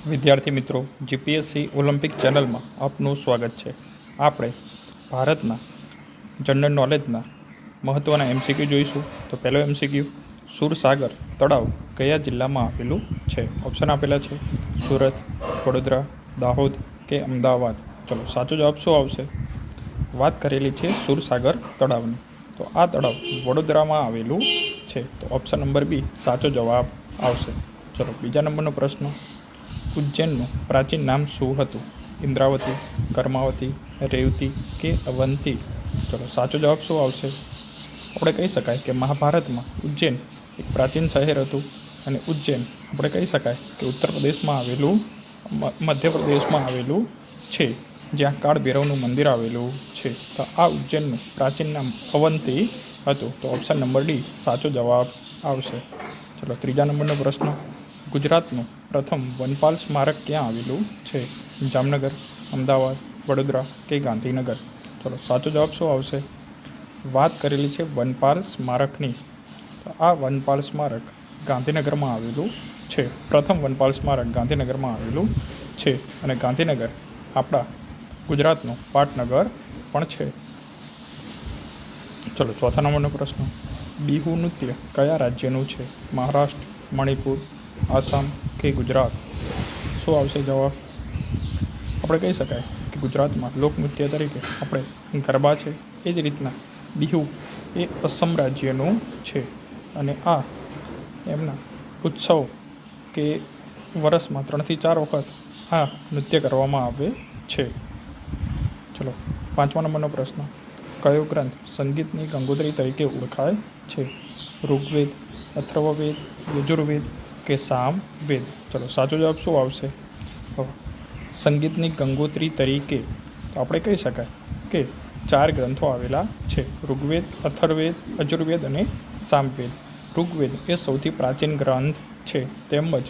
વિદ્યાર્થી મિત્રો, GPSC Olympic ચેનલમાં આપનું સ્વાગત છે. આપણે ભારતના જનરલ નોલેજના મહત્ત્વના એમસીક્યુ જોઈશું. તો પહેલો એમસીક્યુ, સુરસાગર તળાવ કયા જિલ્લામાં આવેલું છે? ઓપ્શન આપેલા છે સુરત, વડોદરા, દાહોદ કે અમદાવાદ. ચલો, સાચો જવાબ શું આવશે? વાત કરેલી છે સુરસાગર તળાવની. તો આ તળાવ વડોદરામાં આવેલું છે. તો ઓપ્શન નંબર બી સાચો જવાબ આવશે. ચલો, બીજા નંબરનો પ્રશ્ન, ઉજ્જૈનનું પ્રાચીન નામ શું હતું? ઇન્દ્રાવતી, કર્માવતી, રેવતી કે અવંતી. ચલો, સાચો જવાબ શું આવશે? આપણે કહી શકાય કે મહાભારતમાં ઉજ્જૈન એક પ્રાચીન શહેર હતું અને ઉજ્જૈન આપણે કહી શકાય કે ઉત્તર પ્રદેશમાં આવેલું, મધ્યપ્રદેશમાં આવેલું છે, જ્યાં કાળ ભૈરવનું મંદિર આવેલું છે. તો આ ઉજ્જૈનનું પ્રાચીન નામ અવંતી હતું. તો ઓપ્શન નંબર ડી સાચો જવાબ આવશે. ચલો, ત્રીજા નંબરનો પ્રશ્ન, ગુજરાતનું પ્રથમ વનપાલ સ્મારક ક્યાં આવેલું છે? જામનગર, અમદાવાદ, વડોદરા કે ગાંધીનગર. ચલો, સાચો જવાબ શું આવશે? વાત કરેલી છે વનપાલ સ્મારકની. તો આ વનપાલ સ્મારક ગાંધીનગરમાં આવેલું છે. પ્રથમ વનપાલ સ્મારક ગાંધીનગરમાં આવેલું છે અને ગાંધીનગર આપણા ગુજરાતનું પાટનગર પણ છે. ચલો, ચોથા નંબરનો પ્રશ્ન, બિહુ નૃત્ય કયા રાજ્યનું છે? મહારાષ્ટ્ર, મણિપુર, આસામ કે ગુજરાત. શું આવશે જવાબ? આપણે કહી શકાય કે ગુજરાતમાં લોકનૃત્ય તરીકે આપણે ગરબા છે, એ જ રીતના બિહુ એ અસમ રાજ્યનું છે અને આ એમના ઉત્સવ કે વર્ષમાં 3 થી 4 વખત આ નૃત્ય કરવામાં આવે છે. ચલો, પાંચમા નંબરનો પ્રશ્ન, કયો ગ્રંથ સંગીતની ગંગોત્રી તરીકે ઓળખાય છે? ઋગ્વેદ, અથર્વવેદ, યજુર્વેદ કે સામવેદ. ચલો, સાચો જવાબ શું આવશે? સંગીતની ગંગોત્રી તરીકે તો આપણે કહી શકાય કે 4 ગ્રંથો આવેલા છે: ઋગ્વેદ, અથર્વવેદ, યજુર્વેદ અને સામવેદ. ઋગ્વેદ એ સૌથી પ્રાચીન ગ્રંથ છે, તેમજ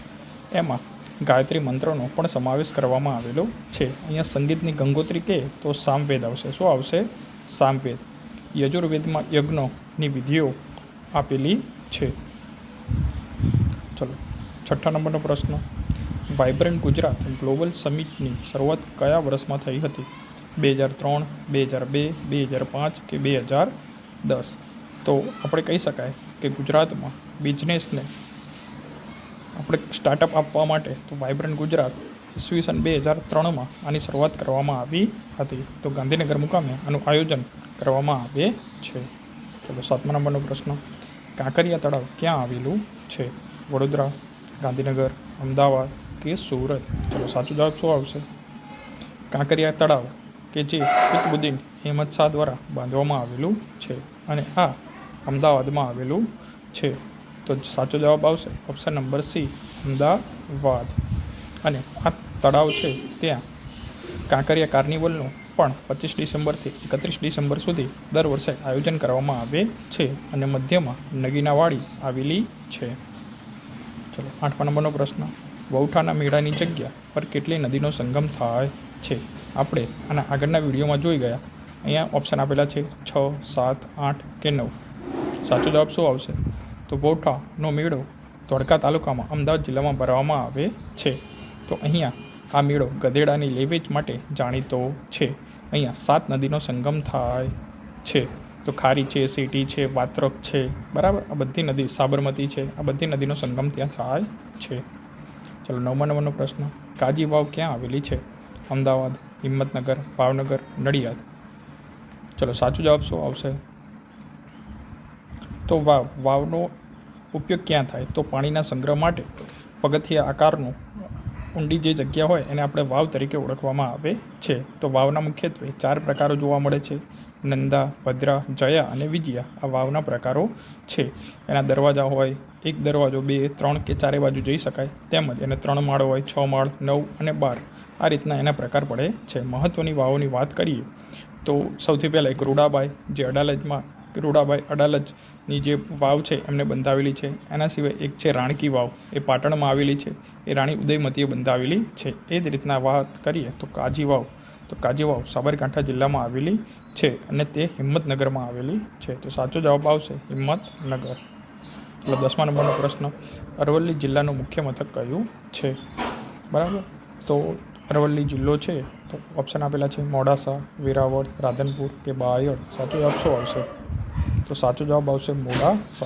એમાં ગાયત્રી મંત્રનો પણ સમાવેશ કરવામાં આવેલો છે. અહીંયા સંગીતની ગંગોત્રી કહે તો સામવેદ આવશે. શું આવશે? સામવેદ. યજુર્વેદમાં યજ્ઞોની વિધિઓ આપેલી છે. ચલો, છઠ્ઠા નંબરનો પ્રશ્ન, વાઇબ્રન્ટ ગુજરાત ગ્લોબલ સમિટની શરૂઆત કયા વર્ષમાં થઈ હતી? 2003, 2002, 2005 કે 2010. તો આપણે કહી શકાય કે ગુજરાતમાં બિઝનેસને આપણે સ્ટાર્ટઅપ આપવા માટે તો વાઇબ્રન્ટ ગુજરાત ઈસવીસન 2003માં આની શરૂઆત કરવામાં આવી હતી. તો ગાંધીનગર મુકામે આનું આયોજન કરવામાં આવે છે. ચલો, સાતમા નંબરનો પ્રશ્ન, કાંકરિયા તળાવ ક્યાં આવેલું છે? વડોદરા, ગાંધીનગર, અમદાવાદ કે સુરત. ચલો, સાચો જવાબ શું આવશે? કાંકરિયા તળાવ કે જે કુતુબુદ્દીન અહેમદ શાહ દ્વારા બાંધવામાં આવેલું છે અને આ અમદાવાદમાં આવેલું છે. તો સાચો જવાબ આવશે ઓપ્શન નંબર સી, અમદાવાદ. અને આ તળાવ છે ત્યાં કાંકરિયા કાર્નિવલનું પણ 25 ડિસેમ્બરથી 31 ડિસેમ્બર સુધી દર વર્ષે આયોજન કરવામાં આવે છે અને મધ્યમાં નગીનાવાડી આવેલી છે. ચલો, 8મા નંબરનો પ્રશ્ન, વૌઠાના મેળાની જગ્યા પર કેટલી નદીનો સંગમ થાય છે? આપણે આના આગળના વિડીયોમાં જોઈ ગયા. અહીંયા ઓપ્શન આપેલા છે 6, 7, 8 કે 9. સાચો જવાબ શું આવશે? તો વૌઠાનો મેળો ધોળકા તાલુકામાં અમદાવાદ જિલ્લામાં ભરવામાં આવે છે. તો અહીંયા આ મેળો ગધેડાની લેવેચ માટે જાણીતો છે. અહીંયા 7 નદીનો સંગમ થાય છે. તો ખારી છે, સીટી છે, વાત્રક છે, બરાબર, આ બધી નદી, સાબરમતી છે, આ બધી નદીનો સંગમ ત્યાં થાય છે. ચલો, 9મા નંબરનો પ્રશ્ન, કાજી વાવ ક્યાં આવેલી છે? અમદાવાદ, હિંમતનગર, ભાવનગર, નડિયાદ. ચલો, સાચો જવાબ શું આવશે? તો વાવનો ઉપયોગ ક્યાં થાય? તો પાણીના સંગ્રહ માટે પગથિયા આકારનું ઊંડી જે જગ્યા હોય એને આપણે વાવ તરીકે ઓળખવામાં આવે છે. તો વાવના મુખ્યત્વે 4 પ્રકારો જોવા મળે છે: નંદા, ભદ્રા, જયા અને વિજયા. આ વાવના પ્રકારો છે. એના દરવાજા હોય, 1 દરવાજો, 2, 3 કે 4 બાજુ જઈ શકાય, તેમજ એને 3 માળ હોય, 6 માળ, 9 અને 12. આ રીતના એના પ્રકાર પડે છે. મહત્ત્વની વાવોની વાત કરીએ તો સૌથી પહેલાં એક રૂડાબાઈ, જે અડાલજમાં રૂડાબાઈ અડાલજની જે વાવ છે એમને બંધાવેલી છે. એના સિવાય એક છે રાણકી વાવ, એ પાટણમાં આવેલી છે, એ રાણી ઉદયમતીએ બંધાવેલી છે. એ જ રીતના વાત કરીએ તો કાજી વાવ, તો કાજી વાવ સાબરકાંઠા જિલ્લામાં આવેલી છે અને તે હિંમતનગરમાં આવેલી છે. તો સાચો જવાબ આવશે હિંમતનગર. એટલે 10મા નંબરનો પ્રશ્ન, અરવલ્લી જિલ્લાનું મુખ્ય મથક કયું છે? બરાબર. તો અરવલ્લી જિલ્લો છે તો ઓપ્શન આપેલા છે મોડાસા, વેરાવળ, રાધનપુર કે બાયડ. સાચો જવાબ શું આવશે? તો સાચો જવાબ આવશે મોડાસા.